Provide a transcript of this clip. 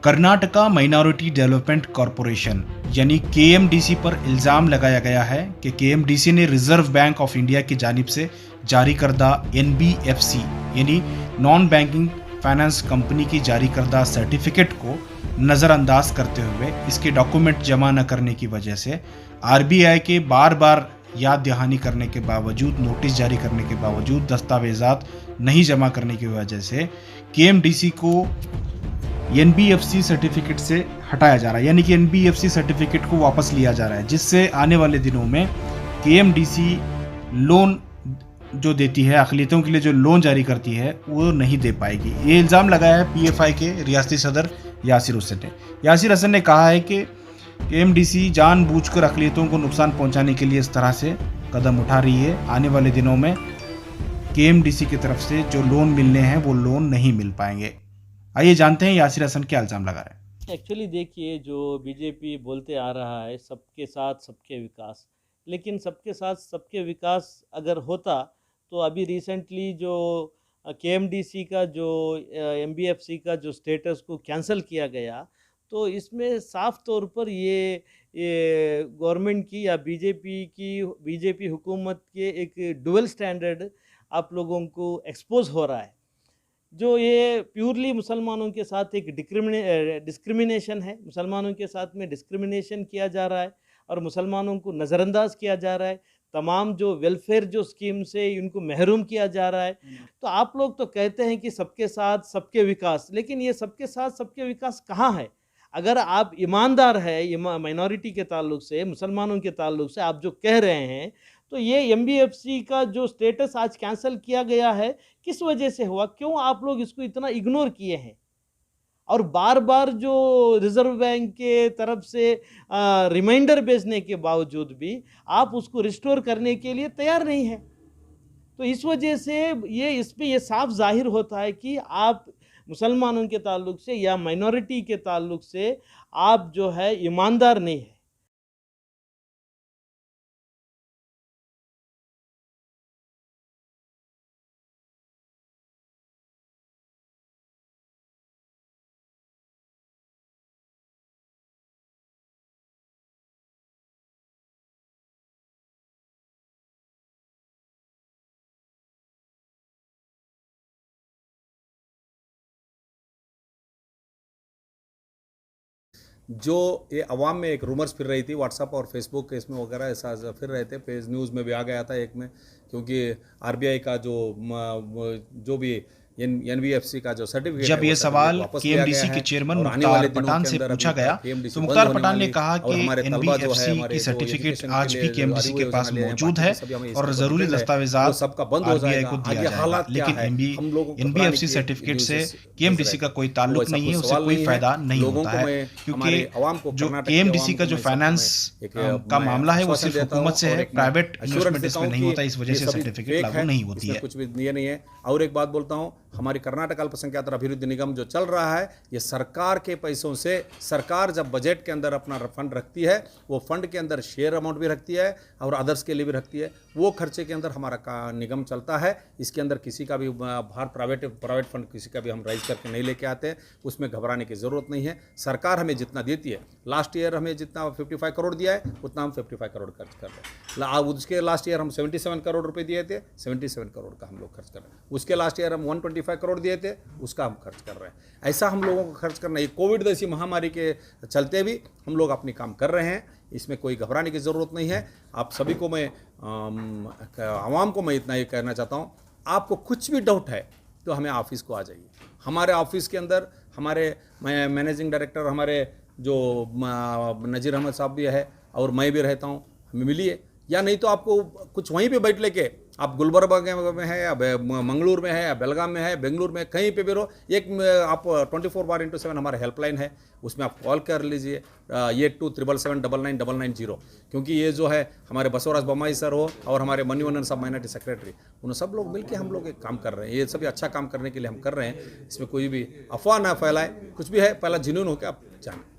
Karnataka minority development corporation यानी केएमडीसी पर इल्ज़ाम लगाया गया है कि केएमडीसी ने रिजर्व बैंक ऑफ इंडिया की जानिब से जारी करदा एनबीएफसी यानी नॉन बैंकिंग फाइनेंस कंपनी की जारी करदा सर्टिफिकेट को नज़रअंदाज करते हुए इसके डॉक्यूमेंट जमा न करने की वजह से आरबीआई के बार बार याद दहानी करने के बावजूद, नोटिस जारी करने के बावजूद, दस्तावेजात नहीं जमा करने की वजह से केएमडीसी को एनबीएफसी सर्टिफिकेट से हटाया जा रहा है, यानी कि एनबीएफसी सर्टिफिकेट को वापस लिया जा रहा है, जिससे आने वाले दिनों में केएमडीसी लोन जो देती है, अक़लियतों के लिए जो लोन जारी करती है, वो नहीं दे पाएगी। ये इल्ज़ाम लगाया है पीएफआई के रियासती सदर यासिर हुसैन ने। यासिर हसन ने कहा है कि केएमडीसी जानबूझकर अक़लियतों को नुकसान पहुंचाने के लिए इस तरह से कदम उठा रही है। आने वाले दिनों में केएमडीसी की तरफ से जो लोन मिलने हैं वो लोन नहीं मिल पाएंगे। आइए जानते हैं यासिर हसन क्या इल्ज़ाम लगा रहे हैं। एक्चुअली देखिए, जो बीजेपी बोलते आ रहा है सबके साथ सबके विकास, लेकिन सबके साथ सबके विकास अगर होता तो अभी रिसेंटली जो केएमडीसी का जो एमबीएफसी का जो स्टेटस को कैंसिल किया गया, तो इसमें साफ तौर पर ये गवर्नमेंट की या बीजेपी हुकूमत के एक डुअल स्टैंडर्ड आप लोगों को एक्सपोज हो रहा है। जो ये प्योरली मुसलमानों के साथ एक डिस्क्रिमिनेशन है, मुसलमानों के साथ में डिस्क्रिमिनेशन किया जा रहा है और मुसलमानों को नज़रअंदाज किया जा रहा है, तमाम जो वेलफेयर जो स्कीम से इनको महरूम किया जा रहा है। तो आप लोग तो कहते हैं कि सबके साथ सबके विकास, लेकिन ये सबके साथ सबके विकास कहाँ है? अगर आप ईमानदार है माइनॉरिटी के ताल्लुक से, मुसलमानों के ताल्लुक से आप जो कह रहे हैं, तो ये एमबीएफसी का जो स्टेटस आज कैंसिल किया गया है, किस वजह से हुआ? क्यों आप लोग इसको इतना इग्नोर किए हैं? और बार बार जो रिजर्व बैंक के तरफ से रिमाइंडर भेजने के बावजूद भी आप उसको रिस्टोर करने के लिए तैयार नहीं है। तो इस वजह से इसमें ये साफ जाहिर होता है कि आप मुसलमानों के ताल्लुक से या माइनॉरिटी के ताल्लुक से आप जो है ईमानदार नहीं है। जो ये अवाम में एक रूमर्स फिर रही थी व्हाट्सअप और फेसबुक के इसमें वगैरह ऐसा फिर रहे थे, पेज न्यूज़ में भी आ गया था एक में, क्योंकि आरबीआई का जो भी एनबीएफसी का जो सर्टिफिकेट, जब ये सवाल केएमडीसी के चेयरमैन मुख्तार पठान से पूछा गया तो मुख्तार पठान ने कहा कि एनबीएफसी की सर्टिफिकेट आज भी केएमडीसी के पास मौजूद है और जरूरी दस्तावेजात आरबीआई को दिया जाएगा, लेकिन एनबीएफसी सर्टिफिकेट से केएमडीसी का कोई ताल्लुक नहीं है, उससे कोई फायदा नहीं होता है, क्योंकि जो केएमडीसी का जो फाइनेंस का मामला है वो सिर्फ हुकूमत से है, प्राइवेट इन्वेस्टमेंट इसमें नहीं होता, इस वजह से सर्टिफिकेट लागू नहीं होती है। कुछ भी ये नहीं है। और एक बात बोलता हूँ, हमारी कर्नाटक अल्पसंख्यात अभिवृद्धि निगम जो चल रहा है, ये सरकार के पैसों से, सरकार जब बजट के अंदर अपना फंड रखती है, वो फंड के अंदर शेयर अमाउंट भी रखती है और अदर्स के लिए भी रखती है, वो खर्चे के अंदर हमारा निगम चलता है। इसके अंदर किसी का भी बाहर प्राइवेट फंड किसी का भी हम राइज करके नहीं लेके आते हैं, उसमें घबराने की ज़रूरत नहीं है। सरकार हमें जितना देती है, लास्ट ईयर हमें जितना 55 करोड़ दिया है उतना हम 55 करोड़ खर्च कर रहे हैं। उसके लास्ट ईयर हम 77 करोड़ रुपये दिए थे, 77 करोड़ का हम लोग खर्च कर रहे हैं। उसके लास्ट ईयर हम 125 करोड़ दिए थे, उसका हम खर्च कर रहे हैं। ऐसा हम लोगों को खर्च करना है। कोविड जैसी महामारी के चलते भी हम लोग अपनी काम कर रहे हैं, इसमें कोई घबराने की ज़रूरत नहीं है। आप सभी को मैं आवाम को मैं इतना ये कहना चाहता हूँ, आपको कुछ भी डाउट है तो हमें ऑफिस को आ जाइए। हमारे ऑफिस के अंदर हमारे मैनेजिंग डायरेक्टर हमारे जो नज़ीर अहमद साहब भी है और मैं भी रहता हूँ, हमें मिलिए। या नहीं तो आपको कुछ वहीं पे बैठ लेके, आप गुलबर्गा में है या मंगलूर में है या बेलगाम में है, बेंगलुरु में, कहीं पे भी रहो, एक आप 24/7 हमारा हेल्पलाइन है, उसमें आप कॉल कर लीजिए 8277799990, क्योंकि ये जो है हमारे बसवराज बम्माई सर हो और हमारे मनीवन्नन साहब माइनॉरिटी सेक्रेटरी, उन्होंने सब लोग मिलकर हम लोग एक काम कर रहे हैं। ये सभी अच्छा काम करने के लिए हम कर रहे हैं, इसमें कोई भी अफवाह ना फैलाए, कुछ भी है पहला जुनून होकर आप जानें।